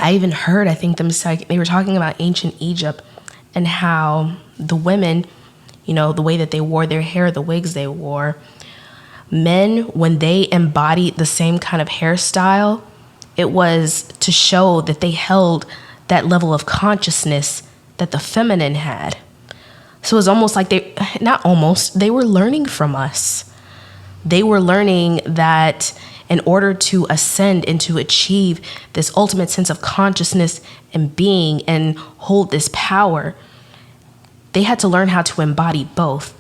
I even heard, I think they were talking about ancient Egypt and how the women, the way that they wore their hair, the wigs they wore, men, when they embodied the same kind of hairstyle, it was to show that they held that level of consciousness that the feminine had. So it was almost like they were learning from us. They were learning that in order to ascend and to achieve this ultimate sense of consciousness and being and hold this power, they had to learn how to embody both.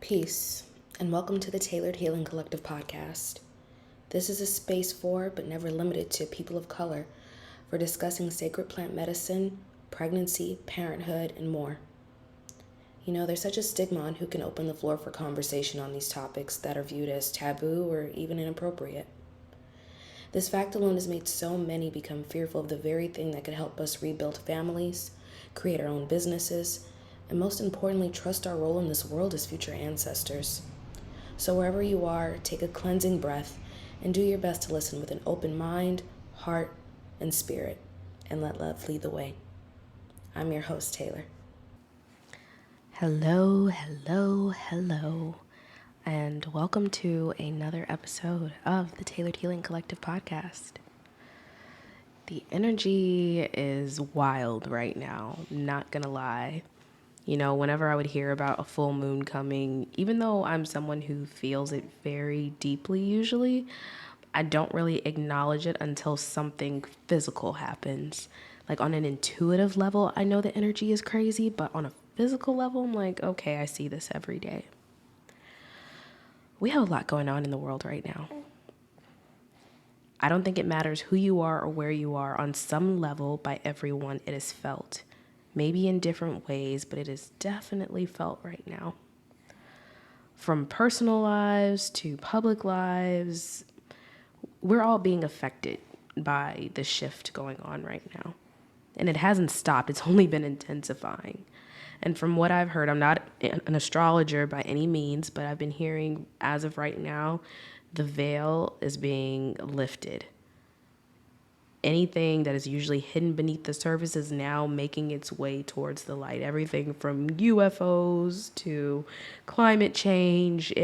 Peace, and welcome to the Tailored Healing Collective podcast. This is a space for, but never limited to, people of color for discussing sacred plant medicine, pregnancy, parenthood, and more. There's such a stigma on who can open the floor for conversation on these topics that are viewed as taboo or even inappropriate. This fact alone has made so many become fearful of the very thing that could help us rebuild families, create our own businesses, and most importantly, trust our role in this world as future ancestors. So wherever you are, take a cleansing breath and do your best to listen with an open mind, heart, and spirit, and let love lead the way. I'm your host, Taylor. Hello, and welcome to another episode of the Tailored Healing Collective podcast. The energy is wild right now, not gonna lie. Whenever I would hear about a full moon coming, even though I'm someone who feels it very deeply usually, I don't really acknowledge it until something physical happens. Like on an intuitive level, I know the energy is crazy, but on a physical level, I'm like, okay, I see this every day. We have a lot going on in the world right now. I don't think it matters who you are or where you are. On some level, by everyone, it is felt. Maybe in different ways, but it is definitely felt right now. From personal lives to public lives, we're all being affected by the shift going on right now. And it hasn't stopped. It's only been intensifying. And from what I've heard, I'm not an astrologer by any means, but I've been hearing, as of right now, the veil is being lifted. Anything that is usually hidden beneath the surface is now making its way towards the light. Everything from UFOs to climate change,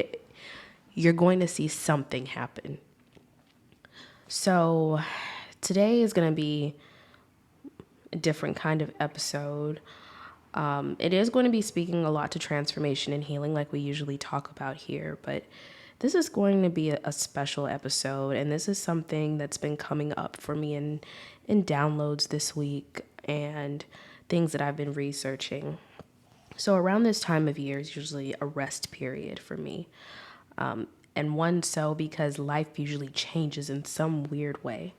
you're going to see something happen. So today is going to be a different kind of episode. It is going to be speaking a lot to transformation and healing like we usually talk about here, but this is going to be a special episode, and this is something that's been coming up for me in downloads this week and things that I've been researching. So around this time of year is usually a rest period for me, and one so because life usually changes in some weird way.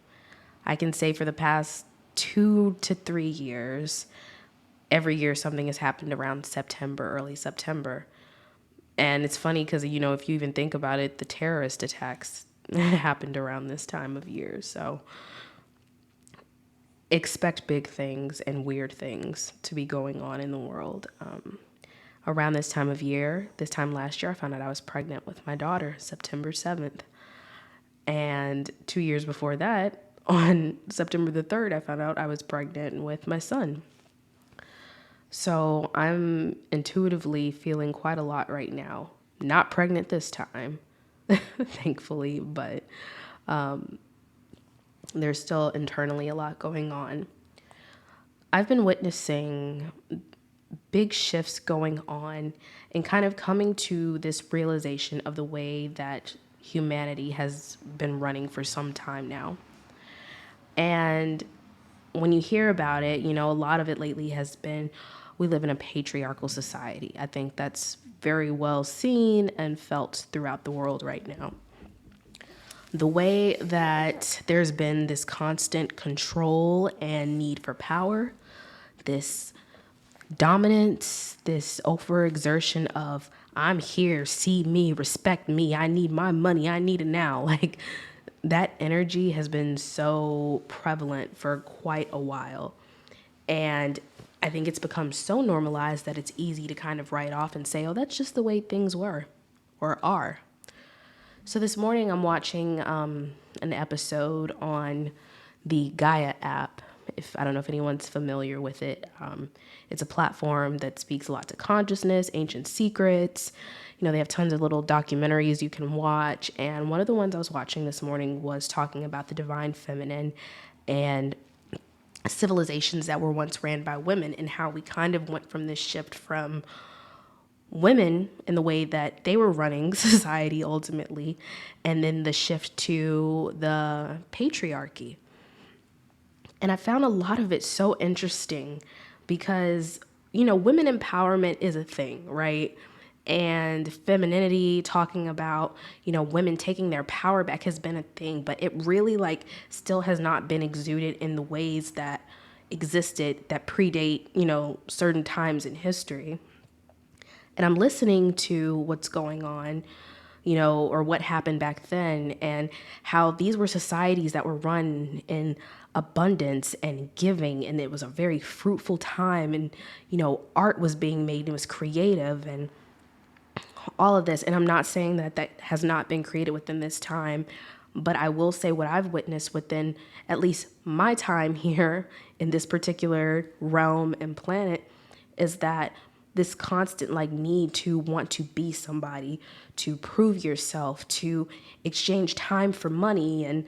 I can say for the past 2 to 3 years, every year something has happened around September, early September. And it's funny because, if you even think about it, the terrorist attacks happened around this time of year. So expect big things and weird things to be going on in the world. Around this time of year, this time last year, I found out I was pregnant with my daughter, September 7th. And 2 years before that, on September the 3rd, I found out I was pregnant with my son. So I'm intuitively feeling quite a lot right now. Not pregnant this time, thankfully, but there's still internally a lot going on. I've been witnessing big shifts going on and kind of coming to this realization of the way that humanity has been running for some time now. And when you hear about it, a lot of it lately has been we live in a patriarchal society. I think that's very well seen and felt throughout the world right now. The way that there's been this constant control and need for power, this dominance, this overexertion of I'm here, see me, respect me, I need my money, I need it now. Like that energy has been so prevalent for quite a while. And I think it's become so normalized that it's easy to kind of write off and say, oh, that's just the way things were or are. So this morning I'm watching an episode on the Gaia app. If I don't know if anyone's familiar with it, it's a platform that speaks a lot to consciousness, ancient secrets. They have tons of little documentaries you can watch. And one of the ones I was watching this morning was talking about the divine feminine and civilizations that were once ran by women and how we kind of went from this shift from women in the way that they were running society ultimately, and then the shift to the patriarchy. And I found a lot of it so interesting because, women empowerment is a thing, right? And femininity, talking about, women taking their power back has been a thing, but it really still has not been exuded in the ways that existed that predate, certain times in history. And I'm listening to what's going on, or what happened back then, and how these were societies that were run in abundance and giving, and it was a very fruitful time, and art was being made, it was creative, and all of this. And I'm not saying that that has not been created within this time, but I will say what I've witnessed within at least my time here in this particular realm and planet is that this constant need to want to be somebody, to prove yourself, to exchange time for money. And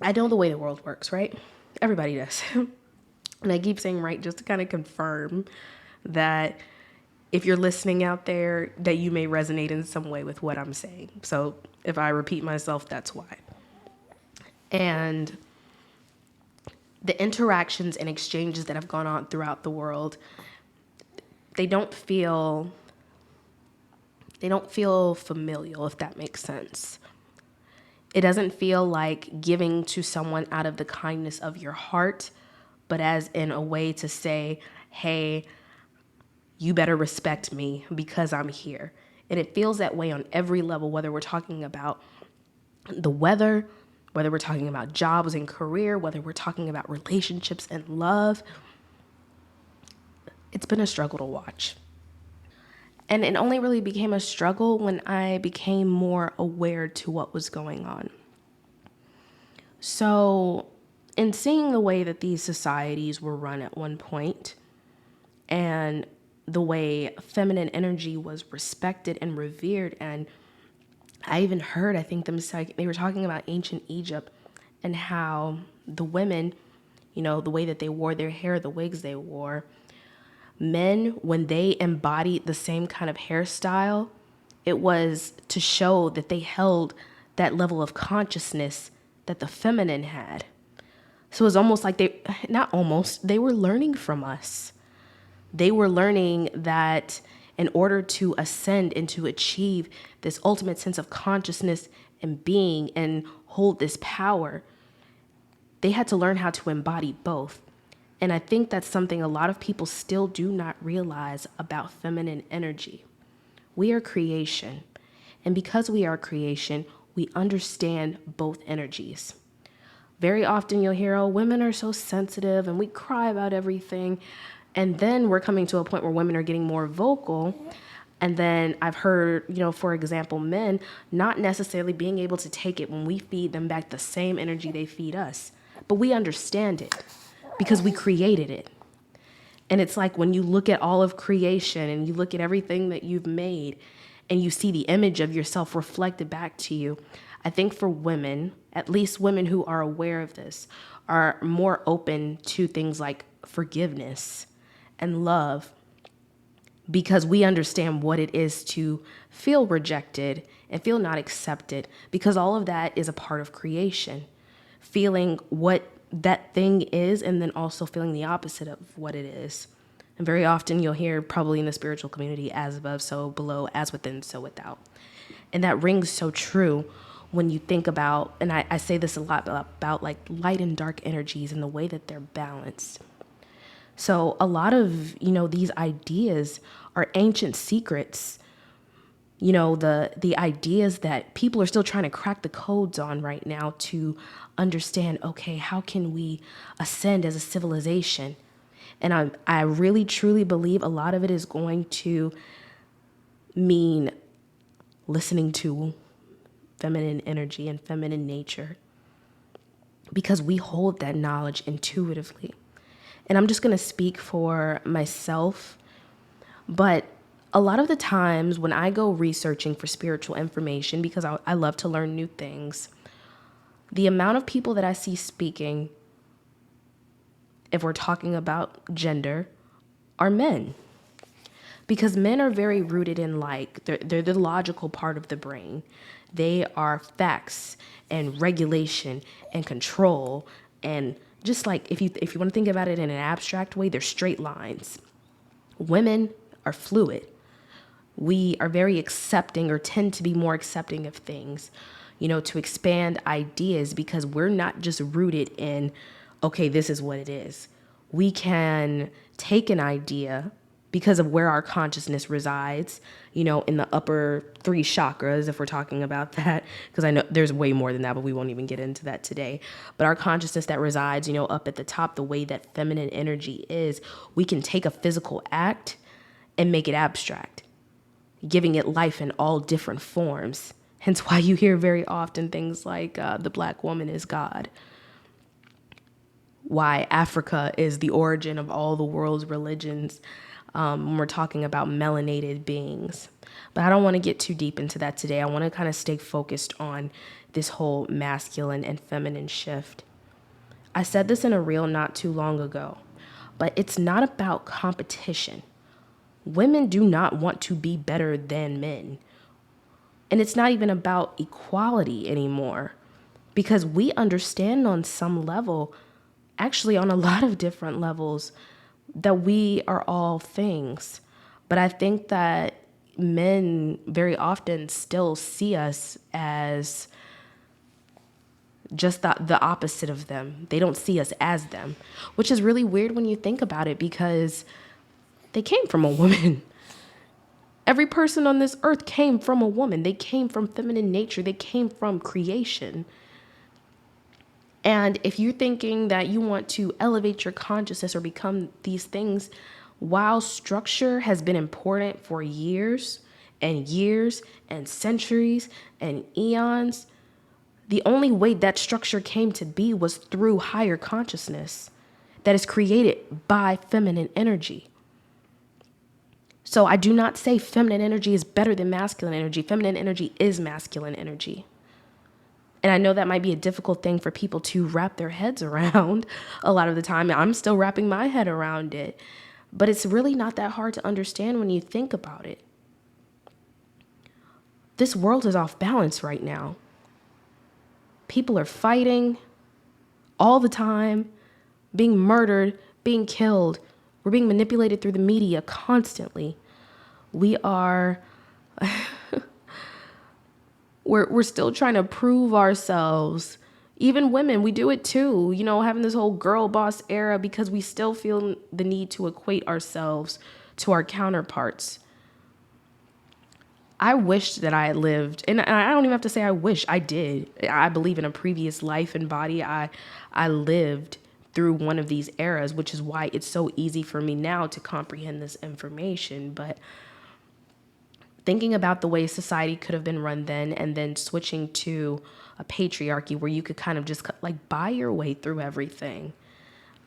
I know the way the world works, right? Everybody does. And I keep saying right just to kind of confirm that if you're listening out there, that you may resonate in some way with what I'm saying. So if I repeat myself, that's why. And the interactions and exchanges that have gone on throughout the world, they don't feel familial, if that makes sense. It doesn't feel like giving to someone out of the kindness of your heart, but as in a way to say, hey, you better respect me because I'm here. And it feels that way on every level, whether we're talking about the weather, whether we're talking about jobs and career, whether we're talking about relationships and love. It's been a struggle to watch. And it only really became a struggle when I became more aware to what was going on. So, in seeing the way that these societies were run at one point, and the way feminine energy was respected and revered, and I even heard, I think they were talking about ancient Egypt and how the women, the way that they wore their hair, the wigs they wore, men, when they embodied the same kind of hairstyle, it was to show that they held that level of consciousness that the feminine had. So it was almost like they were learning from us. They were learning that in order to ascend and to achieve this ultimate sense of consciousness and being and hold this power, they had to learn how to embody both. And I think that's something a lot of people still do not realize about feminine energy. We are creation. And because we are creation, we understand both energies. Very often you'll hear, oh, women are so sensitive and we cry about everything. And then we're coming to a point where women are getting more vocal. And then I've heard, for example, men not necessarily being able to take it when we feed them back the same energy they feed us. But we understand it because we created it. And it's like when you look at all of creation and you look at everything that you've made and you see the image of yourself reflected back to you, I think for women, at least women who are aware of this, are more open to things like forgiveness and love because we understand what it is to feel rejected and feel not accepted, because all of that is a part of creation. Feeling what that thing is and then also feeling the opposite of what it is. And very often you'll hear, probably in the spiritual community, as above, so below, as within, so without. And that rings so true when you think about, and I say this a lot about like light and dark energies and the way that they're balanced. So a lot of, these ideas are ancient secrets, the ideas that people are still trying to crack the codes on right now to understand, okay, how can we ascend as a civilization? And I really, truly believe a lot of it is going to mean listening to feminine energy and feminine nature, because we hold that knowledge intuitively. And I'm just going to speak for myself, but a lot of the times when I go researching for spiritual information, because I love to learn new things, the amount of people that I see speaking, if we're talking about gender, are men. Because men are very rooted in they're the logical part of the brain. They are facts and regulation and control. And just like if you want to think about it in an abstract way, they're straight lines. Women are fluid. We are very accepting, or tend to be more accepting of things, to expand ideas, because we're not just rooted in, okay, this is what it is. We can take an idea because of where our consciousness resides, in the upper 3 chakras, if we're talking about that, because I know there's way more than that, but we won't even get into that today. But our consciousness that resides, up at the top, the way that feminine energy is, we can take a physical act and make it abstract, giving it life in all different forms. Hence why you hear very often things like the Black woman is God. Why Africa is the origin of all the world's religions, when we're talking about melanated beings. But I don't want to get too deep into that today. I want to kind of stay focused on this whole masculine and feminine shift. I said this in a reel not too long ago, but it's not about competition. Women do not want to be better than men. And it's not even about equality anymore, because we understand on some level, actually on a lot of different levels, that we are all things. But I think that men very often still see us as just the opposite of them. They don't see us as them, which is really weird when you think about it, because they came from a woman. Every person on this earth came from a woman. They came from feminine nature. They came from creation. And if you're thinking that you want to elevate your consciousness or become these things, while structure has been important for years and centuries and eons, the only way that structure came to be was through higher consciousness that is created by feminine energy. So I do not say feminine energy is better than masculine energy. Feminine energy is masculine energy. And I know that might be a difficult thing for people to wrap their heads around a lot of the time. I'm still wrapping my head around it. But it's really not that hard to understand when you think about it. This world is off balance right now. People are fighting all the time, being murdered, being killed. We're being manipulated through the media constantly. We are... We're still trying to prove ourselves. Even women, we do it too. Having this whole girl boss era, because we still feel the need to equate ourselves to our counterparts. I wish that I had lived, and I don't even have to say I wish, I did. I believe in a previous life and body, I lived through one of these eras, which is why it's so easy for me now to comprehend this information. But thinking about the way society could have been run then, and then switching to a patriarchy where you could kind of just buy your way through everything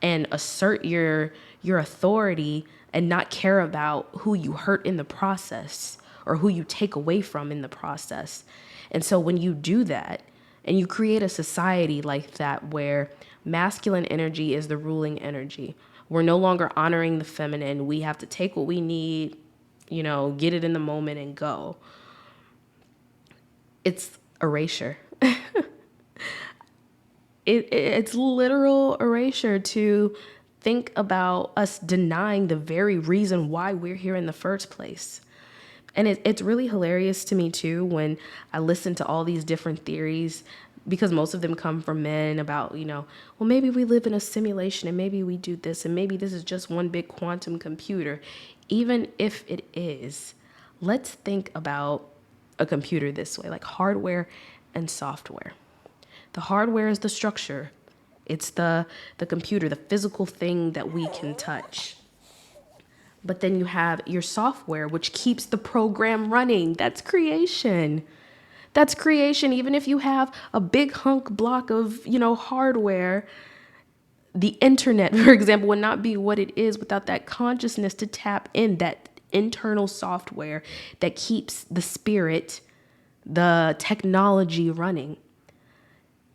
and assert your authority and not care about who you hurt in the process or who you take away from in the process. And so when you do that and you create a society like that where masculine energy is the ruling energy, we're no longer honoring the feminine. We have to take what we need, get it in the moment and go. It's erasure. It's literal erasure to think about us denying the very reason why we're here in the first place. And it's really hilarious to me too when I listen to all these different theories, because most of them come from men about, well, maybe we live in a simulation and maybe we do this and maybe this is just one big quantum computer. Even if it is, let's think about a computer this way, like hardware and software. The hardware is the structure. It's the computer, the physical thing that we can touch. But then you have your software, which keeps the program running. That's creation. That's creation. Even if you have a big hunk block of, hardware, the internet, for example, would not be what it is without that consciousness to tap in that internal software that keeps the spirit, the technology running.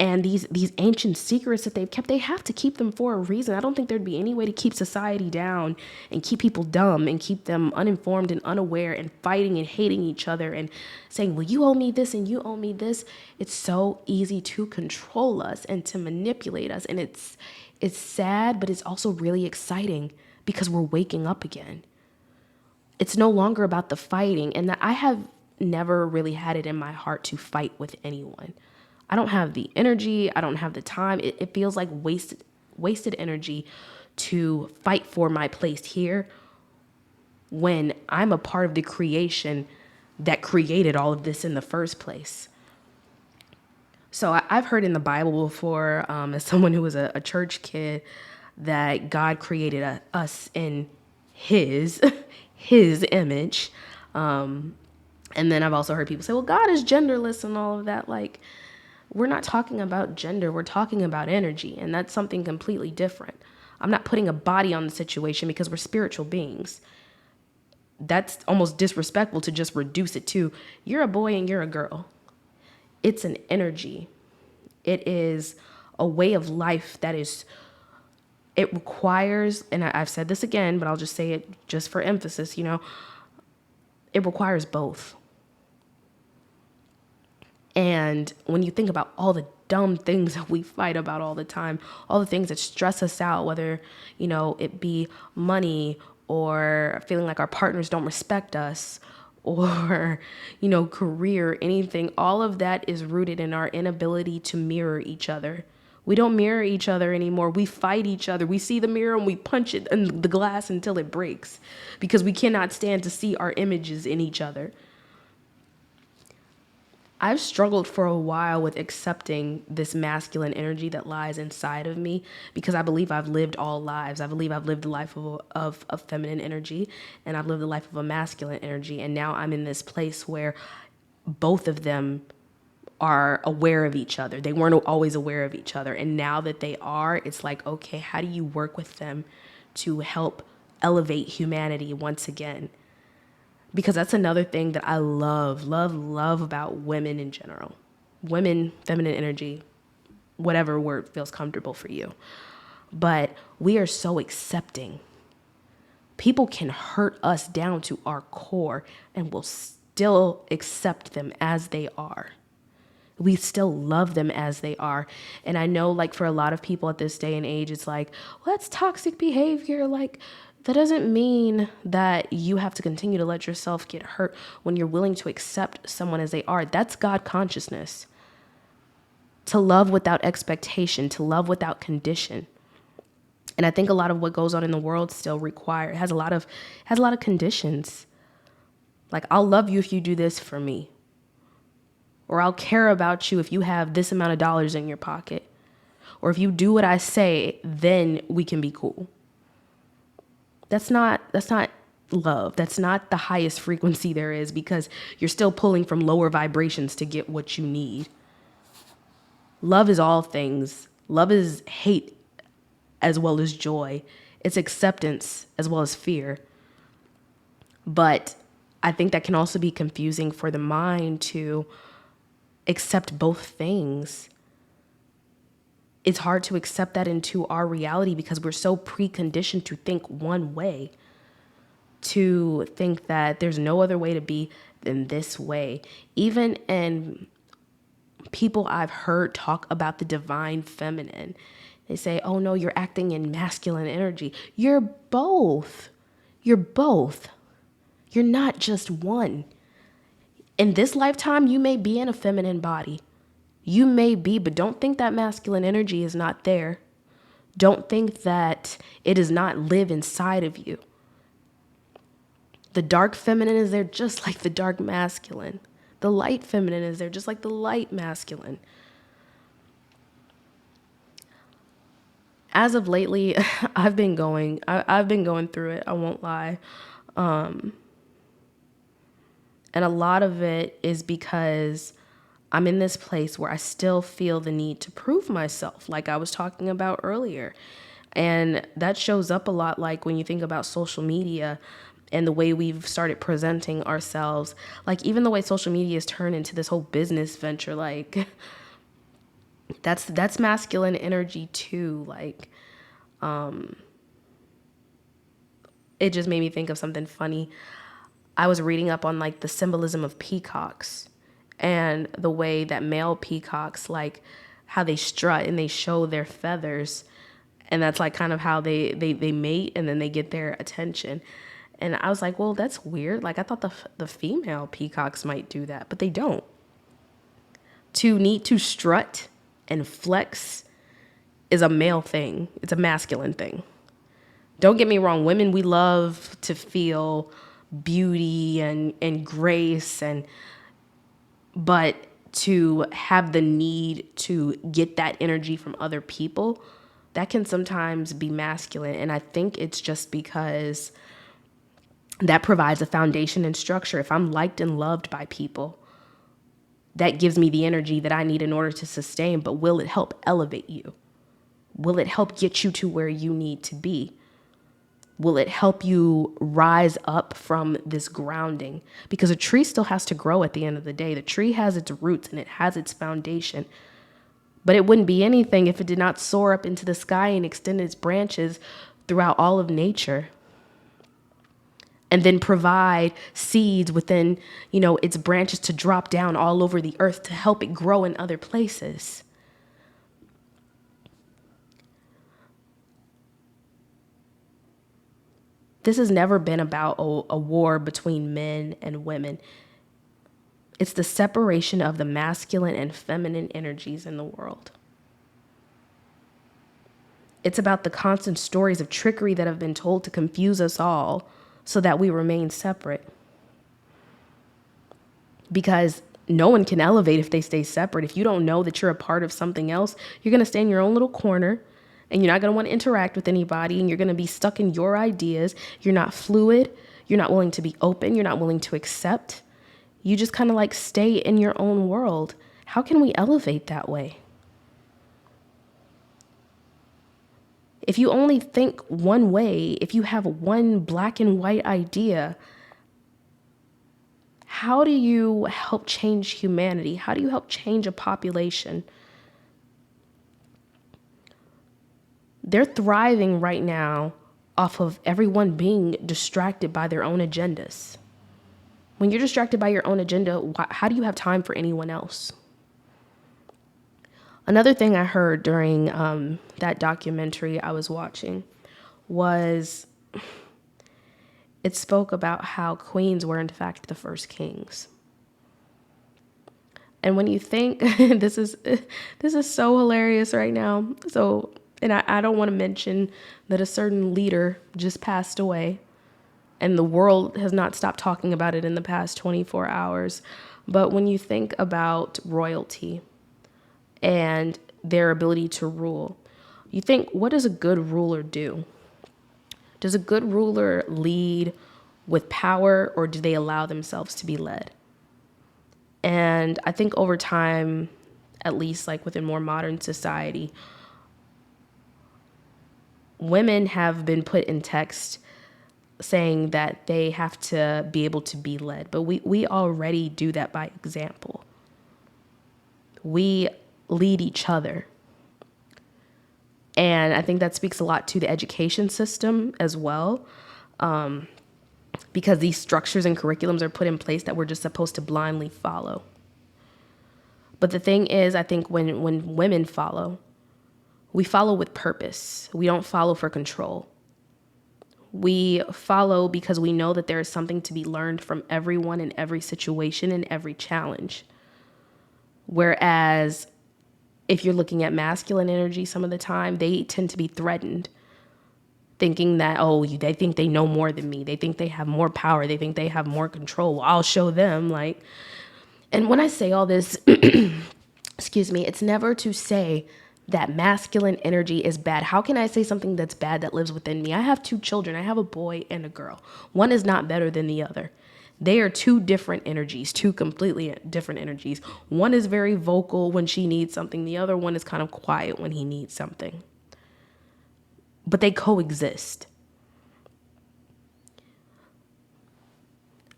And these ancient secrets that they've kept, they have to keep them for a reason. I don't think there'd be any way to keep society down and keep people dumb and keep them uninformed and unaware and fighting and hating each other and saying, well, you owe me this and you owe me this. It's so easy to control us and to manipulate us. And it's sad, but it's also really exciting because we're waking up again. It's no longer about the fighting. And that I have never really had it in my heart to fight with anyone. I don't have the energy. I don't have the time. It feels like wasted energy to fight for my place here when I'm a part of the creation that created all of this in the first place. So I've heard in the Bible before, as someone who was a church kid, that God created us in his image. And then I've also heard people say, well, God is genderless and all of that. Like, we're not talking about gender. We're talking about energy. And that's something completely different. I'm not putting a body on the situation because we're spiritual beings. That's almost disrespectful to just reduce it to you're a boy and you're a girl. It's an energy. It is a way of life that is, it requires, and I've said this again, but I'll just say it just for emphasis, it requires both. And when you think about all the dumb things that we fight about all the time, all the things that stress us out, whether, it be money or feeling like our partners don't respect us or, career, anything, all of that is rooted in our inability to mirror each other. We don't mirror each other anymore. We fight each other. We see the mirror and we punch it in the glass until it breaks because we cannot stand to see our images in each other. I've struggled for a while with accepting this masculine energy that lies inside of me because I believe I've lived all lives. I believe I've lived the life of feminine energy and I've lived the life of a masculine energy. And now I'm in this place where both of them are aware of each other. They weren't always aware of each other. And now that they are, it's like, okay, how do you work with them to help elevate humanity once again? Because that's another thing that I love about women in general. Women, feminine energy, whatever word feels comfortable for you. But we are so accepting. People can hurt us down to our core and we'll still accept them as they are. We still love them as they are. And I know, like, for a lot of people at this day and age, it's like, well, that's toxic behavior. Like, that doesn't mean that you have to continue to let yourself get hurt when you're willing to accept someone as they are. That's God consciousness. To love without expectation, to love without condition. And I think a lot of what goes on in the world still has a lot of conditions. Like, I'll love you if you do this for me. Or I'll care about you if you have this amount of dollars in your pocket. Or if you do what I say, then we can be cool. That's not love. That's not the highest frequency there is because you're still pulling from lower vibrations to get what you need. Love is all things. Love is hate as well as joy. It's acceptance as well as fear. But I think that can also be confusing for the mind to accept both things. It's hard to accept that into our reality because we're so preconditioned to think one way, to think that there's no other way to be than this way. Even in people I've heard talk about the divine feminine, they say, oh no, you're acting in masculine energy. You're both. You're both. You're not just one. In this lifetime, you may be in a feminine body. You may be, but don't think that masculine energy is not there. Don't think that it does not live inside of you. The dark feminine is there just like the dark masculine. The light feminine is there just like the light masculine. As of lately, I've been going through it. I won't lie. And a lot of it is because I'm in this place where I still feel the need to prove myself, like I was talking about earlier. And that shows up a lot, like when you think about social media and the way we've started presenting ourselves, like even the way social media has turned into this whole business venture, like that's masculine energy too. Like, it just made me think of something funny. I was reading up on like the symbolism of peacocks and the way that male peacocks, like how they strut and they show their feathers. And that's like kind of how they mate and then they get their attention. And I was like, well, that's weird. Like I thought the female peacocks might do that, but they don't. To need to strut and flex is a male thing. It's a masculine thing. Don't get me wrong. Women, we love to feel beauty and grace, but to have the need to get that energy from other people, that can sometimes be masculine. And I think it's just because that provides a foundation and structure. If I'm liked and loved by people, that gives me the energy that I need in order to sustain. But will it help elevate you? Will it help get you to where you need to be? Will it help you rise up from this grounding? Because a tree still has to grow at the end of the day. The tree has its roots and it has its foundation. But it wouldn't be anything if it did not soar up into the sky and extend its branches throughout all of nature. And then provide seeds within, its branches to drop down all over the earth to help it grow in other places. This has never been about a war between men and women. It's the separation of the masculine and feminine energies in the world. It's about the constant stories of trickery that have been told to confuse us all so that we remain separate. Because no one can elevate if they stay separate. If you don't know that you're a part of something else, you're going to stay in your own little corner. And you're not going to want to interact with anybody, and you're going to be stuck in your ideas. You're not fluid. You're not willing to be open. You're not willing to accept. You just kind of like stay in your own world. How can we elevate that way? If you only think one way, if you have one black and white idea, how do you help change humanity? How do you help change a population? They're thriving right now off of everyone being distracted by their own agendas. When you're distracted by your own agenda, how do you have time for anyone else? Another thing I heard during that documentary I was watching was it spoke about how queens were in fact the first kings. And when you think this is so hilarious right now. And I don't want to mention that a certain leader just passed away and the world has not stopped talking about it in the past 24 hours. But when you think about royalty and their ability to rule, you think, what does a good ruler do? Does a good ruler lead with power, or do they allow themselves to be led? And I think over time, at least like within more modern society, women have been put in text saying that they have to be able to be led, but we already do that by example. We lead each other. And I think that speaks a lot to the education system as well, because these structures and curriculums are put in place that we're just supposed to blindly follow. But the thing is, I think when women follow, we follow with purpose. We don't follow for control. We follow because we know that there is something to be learned from everyone in every situation and every challenge. Whereas if you're looking at masculine energy, some of the time they tend to be threatened, thinking that, oh, they think they know more than me. They think they have more power. They think they have more control. Well, I'll show them. And when I say all this, excuse me, it's never to say that masculine energy is bad. How can I say something that's bad that lives within me? I have 2 children. I have a boy and a girl. One is not better than the other. They are 2 different energies, 2 completely different energies. One is very vocal when she needs something. The other one is kind of quiet when he needs something. But they coexist.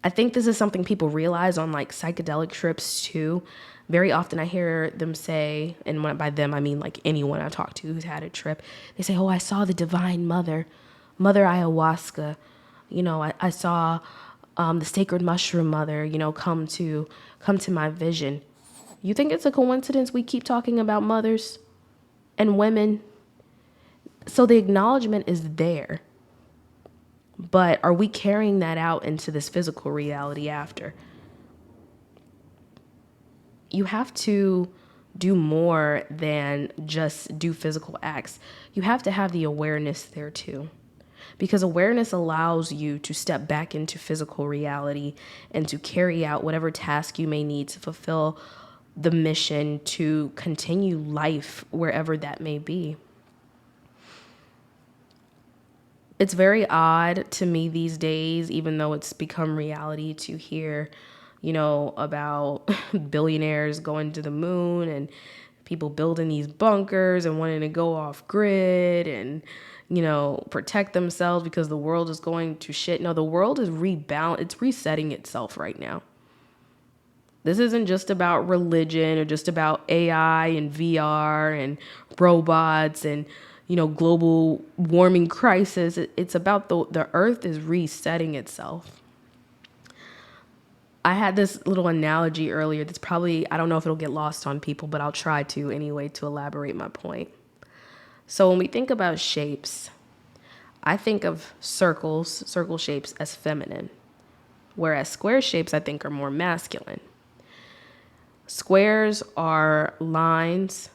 I think this is something people realize on like psychedelic trips too. Very often I hear them say, and by them I mean like anyone I talk to who's had a trip, they say, oh, I saw the divine mother, Mother Ayahuasca. I saw the sacred mushroom mother, come to my vision. You think it's a coincidence we keep talking about mothers and women? So the acknowledgement is there. But are we carrying that out into this physical reality after? You have to do more than just do physical acts. You have to have the awareness there too. Because awareness allows you to step back into physical reality and to carry out whatever task you may need to fulfill the mission to continue life wherever that may be. It's very odd to me these days, even though it's become reality, to hear, about billionaires going to the moon and people building these bunkers and wanting to go off grid and, protect themselves because the world is going to shit. No, the world is it's resetting itself right now. This isn't just about religion or just about AI and VR and robots and, global warming crisis. It's about the earth is resetting itself. I had this little analogy earlier that's probably, I don't know if it'll get lost on people, but I'll try to anyway to elaborate my point. So when we think about shapes, I think of circle shapes as feminine, whereas square shapes I think are more masculine. Squares are lines,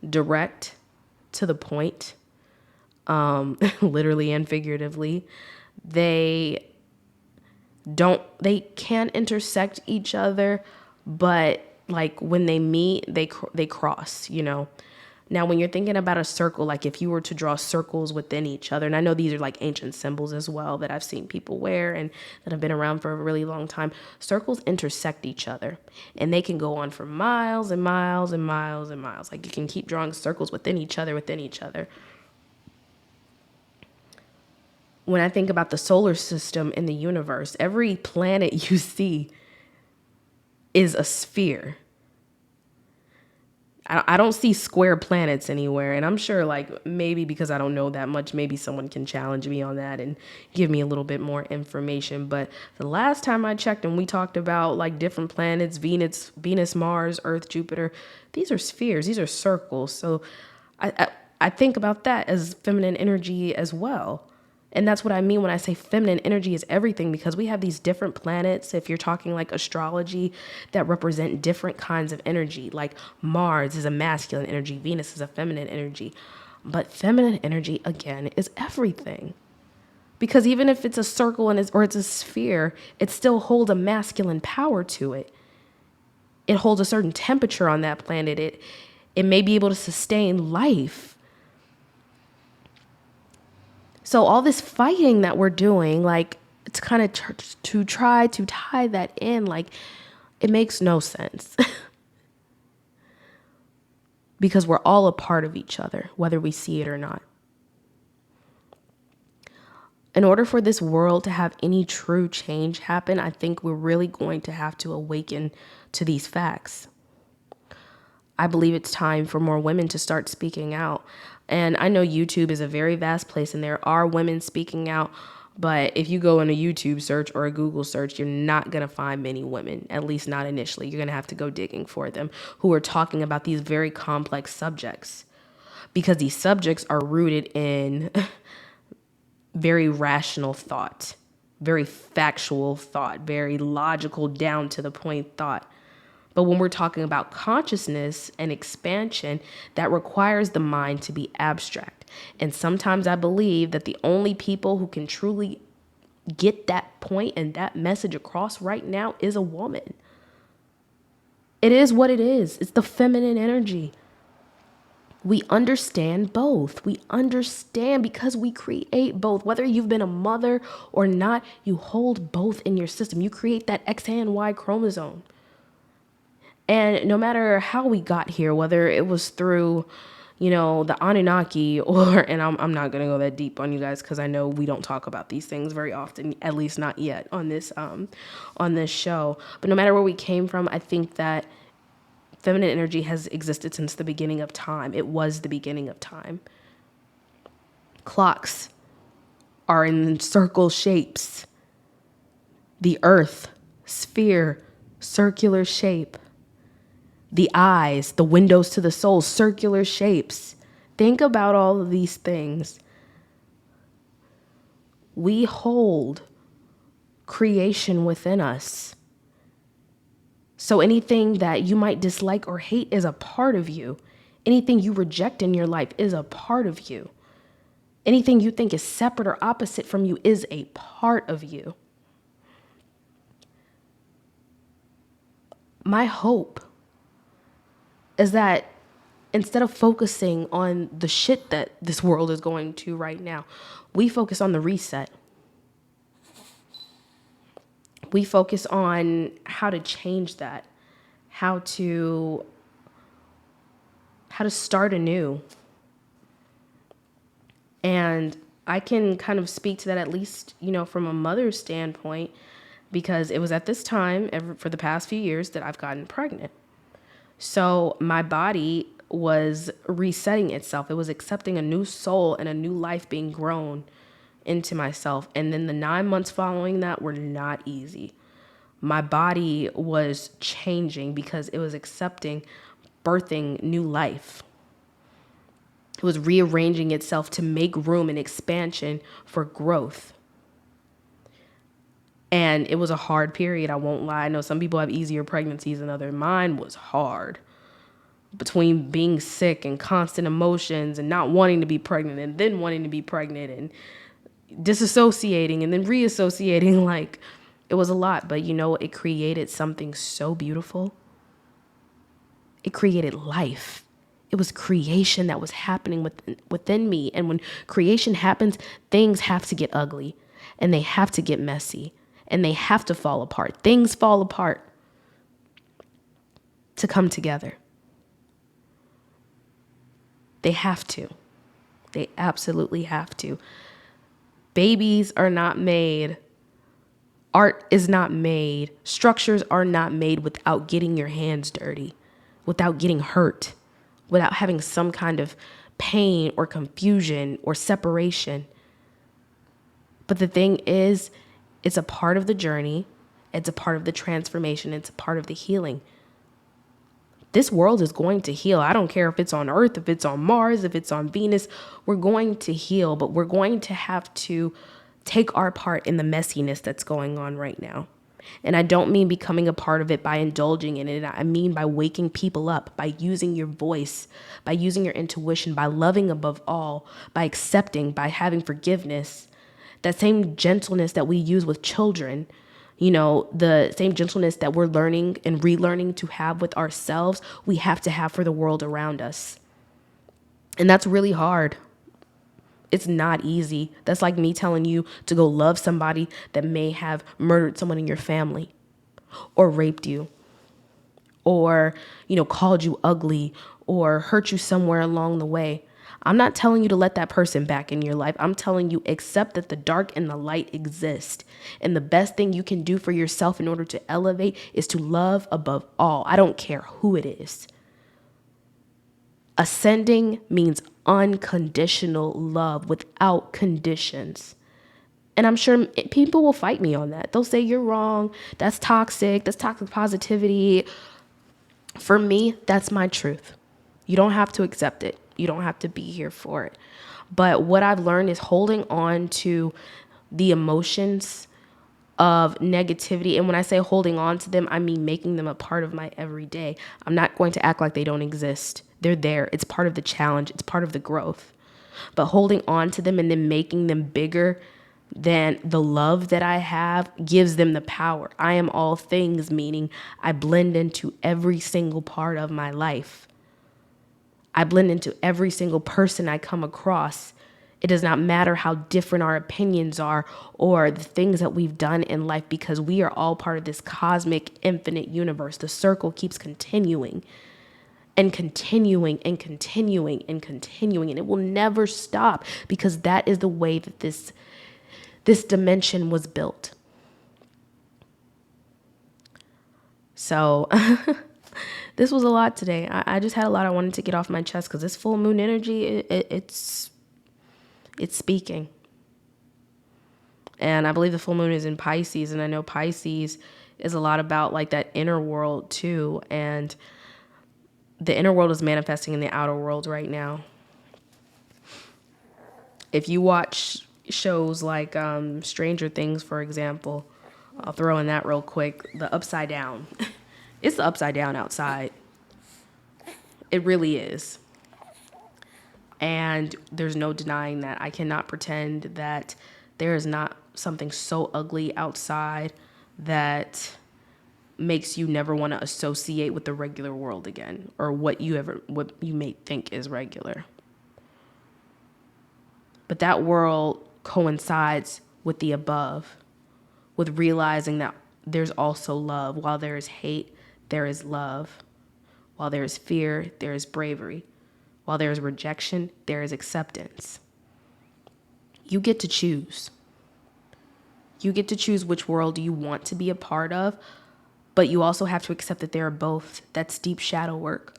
direct, to the point, literally and figuratively. They can intersect each other, but like when they meet, they cross, Now, when you're thinking about a circle, like if you were to draw circles within each other, and I know these are like ancient symbols as well that I've seen people wear and that have been around for a really long time, circles intersect each other and they can go on for miles and miles and miles and miles. Like you can keep drawing circles within each other. When I think about the solar system in the universe, every planet you see is a sphere. I don't see square planets anywhere. And I'm sure like maybe because I don't know that much, maybe someone can challenge me on that and give me a little bit more information. But the last time I checked and we talked about like different planets, Venus, Mars, Earth, Jupiter, these are spheres, these are circles. So I think about that as feminine energy as well. And that's what I mean when I say feminine energy is everything, because we have these different planets, if you're talking like astrology, that represent different kinds of energy. Like Mars is a masculine energy, Venus is a feminine energy. But feminine energy, again, is everything. Because even if it's a circle or it's a sphere, it still holds a masculine power to it. It holds a certain temperature on that planet. It may be able to sustain life. So all this fighting that we're doing, like, it's kind of to try to tie that in, like, it makes no sense. Because we're all a part of each other, whether we see it or not. In order for this world to have any true change happen, I think we're really going to have to awaken to these facts. I believe it's time for more women to start speaking out. And I know YouTube is a very vast place and there are women speaking out, But if you go in a YouTube search or a Google search, you're not going to find many women, at least not initially. You're going to have to go digging for them, who are talking about these very complex subjects, because these subjects are rooted in very rational thought, very factual thought, very logical, down to the point thought. But when we're talking about consciousness and expansion, that requires the mind to be abstract. And sometimes I believe that the only people who can truly get that point and that message across right now is a woman. It is what it is. It's the feminine energy. We understand both. We understand because we create both. Whether you've been a mother or not, you hold both in your system. You create that X and Y chromosome. And no matter how we got here, whether it was through, the Anunnaki or, and I'm not going to go that deep on you guys because I know we don't talk about these things very often, at least not yet on this show. But no matter where we came from, I think that feminine energy has existed since the beginning of time. It was the beginning of time. Clocks are in circle shapes. The earth, sphere, circular shape. The eyes, the windows to the soul, circular shapes. Think about all of these things. We hold creation within us. So anything that you might dislike or hate is a part of you. Anything you reject in your life is a part of you. Anything you think is separate or opposite from you is a part of you. My hope is that instead of focusing on the shit that this world is going to right now, we focus on the reset. We focus on how to change that, how to start anew. And I can kind of speak to that, at least, from a mother's standpoint, because it was at this time for the past few years that I've gotten pregnant. So my body was resetting itself. It was accepting a new soul and a new life being grown into myself. And then the 9 months following that were not easy. My body was changing because it was accepting, birthing new life. It was rearranging itself to make room and expansion for growth. And it was a hard period, I won't lie. I know some people have easier pregnancies than others. Mine was hard. Between being sick and constant emotions and not wanting to be pregnant and then wanting to be pregnant and disassociating and then reassociating, like, it was a lot. But it created something so beautiful. It created life. It was creation that was happening within me. And when creation happens, things have to get ugly and they have to get messy. And they have to fall apart. Things fall apart to come together. They have to. They absolutely have to. Babies are not made. Art is not made. Structures are not made without getting your hands dirty, without getting hurt, without having some kind of pain or confusion or separation. But the thing is, it's a part of the journey. It's a part of the transformation. It's a part of the healing. This world is going to heal. I don't care if it's on Earth, if it's on Mars, if it's on Venus. We're going to heal, but we're going to have to take our part in the messiness that's going on right now. And I don't mean becoming a part of it by indulging in it. I mean by waking people up, by using your voice, by using your intuition, by loving above all, by accepting, by having forgiveness. That same gentleness that we use with children, the same gentleness that we're learning and relearning to have with ourselves, we have to have for the world around us. And that's really hard. It's not easy. That's like me telling you to go love somebody that may have murdered someone in your family or raped you or, called you ugly or hurt you somewhere along the way. I'm not telling you to let that person back in your life. I'm telling you, accept that the dark and the light exist. And the best thing you can do for yourself in order to elevate is to love above all. I don't care who it is. Ascending means unconditional love without conditions. And I'm sure people will fight me on that. They'll say, you're wrong. That's toxic. That's toxic positivity. For me, that's my truth. You don't have to accept it. You don't have to be here for it. But what I've learned is holding on to the emotions of negativity. And when I say holding on to them, I mean making them a part of my everyday. I'm not going to act like they don't exist. They're there. It's part of the challenge. It's part of the growth. But holding on to them and then making them bigger than the love that I have gives them the power. I am all things, meaning I blend into every single part of my life. I blend into every single person I come across. It does not matter how different our opinions are or the things that we've done in life, because we are all part of this cosmic, infinite universe. The circle keeps continuing and continuing and continuing and continuing, and it will never stop, because that is the way that this dimension was built. So this was a lot today. I just had a lot I wanted to get off my chest, because this full moon energy, it's speaking. And I believe the full moon is in Pisces, and I know Pisces is a lot about like that inner world too. And the inner world is manifesting in the outer world right now. If you watch shows like Stranger Things, for example, I'll throw in that real quick, the upside down. It's the upside down outside. It really is. And there's no denying that. I cannot pretend that there is not something so ugly outside that makes you never want to associate with the regular world again, or what you may think is regular. But that world coincides with the above, with realizing that there's also love. While there is hate, there is love. While there is fear, there is bravery. While there is rejection, there is acceptance. You get to choose. You get to choose which world you want to be a part of, but you also have to accept that they are both. That's deep shadow work.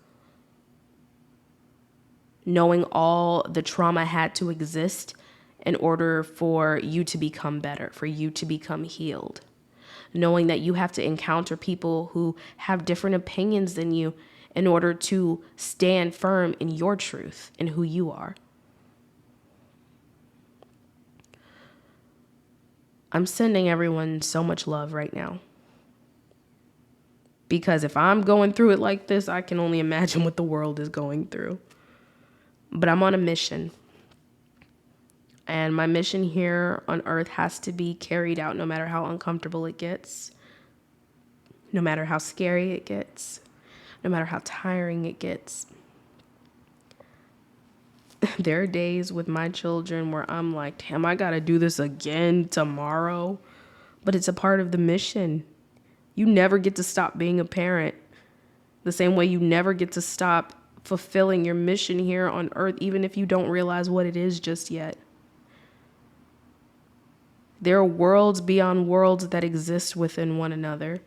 Knowing all the trauma had to exist in order for you to become better, for you to become healed. Knowing that you have to encounter people who have different opinions than you in order to stand firm in your truth and who you are. I'm sending everyone so much love right now. Because if I'm going through it like this, I can only imagine what the world is going through. But I'm on a mission. And my mission here on Earth has to be carried out no matter how uncomfortable it gets, no matter how scary it gets, no matter how tiring it gets. There are days with my children where I'm like, damn, I gotta do this again tomorrow. But it's a part of the mission. You never get to stop being a parent. The same way you never get to stop fulfilling your mission here on Earth, even if you don't realize what it is just yet. There are worlds beyond worlds that exist within one another,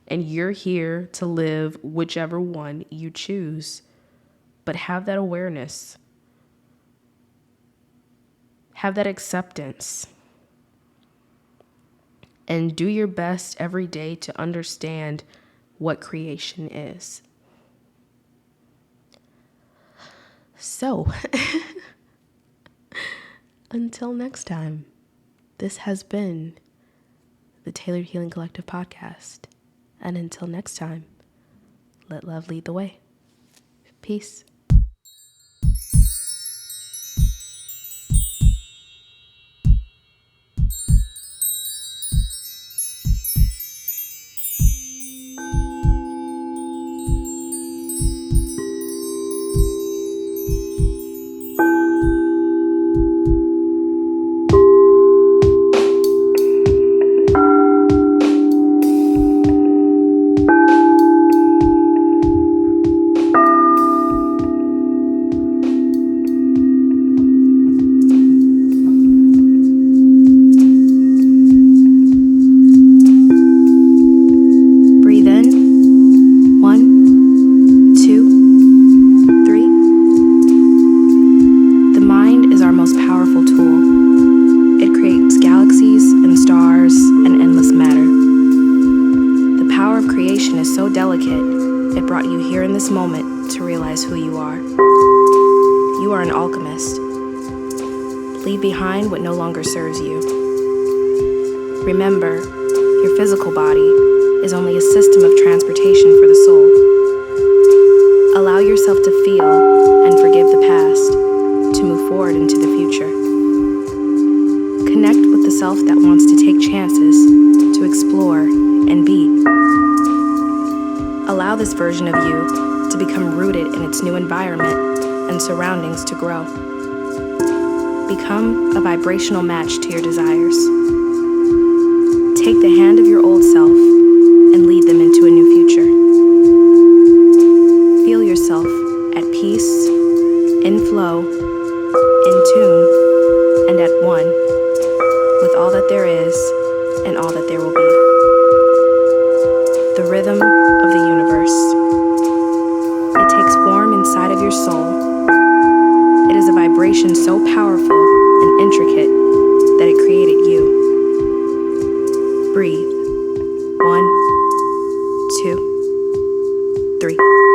and you're here to live whichever one you choose. But have that awareness. Have that acceptance. And do your best every day to understand what creation is. So, until next time, this has been the Tailored Healing Collective podcast. And until next time, let love lead the way. Peace. alchemist. Leave behind what no longer serves you. Remember, your physical body is only a system of transportation for the soul. Allow yourself to feel and forgive the past to move forward into the future. Connect with the self that wants to take chances, to explore and be. Allow this version of you to become rooted in its new environment and surroundings to grow. Become a vibrational match to your desires. Take the hand of your old self and lead them into a new future. Feel yourself at peace, in flow, in tune, and at one with all that there is and all that there will be. The rhythm of the universe. It takes form inside of your soul. It is a vibration so powerful and intricate that it created you. Breathe. 1, 2, 3.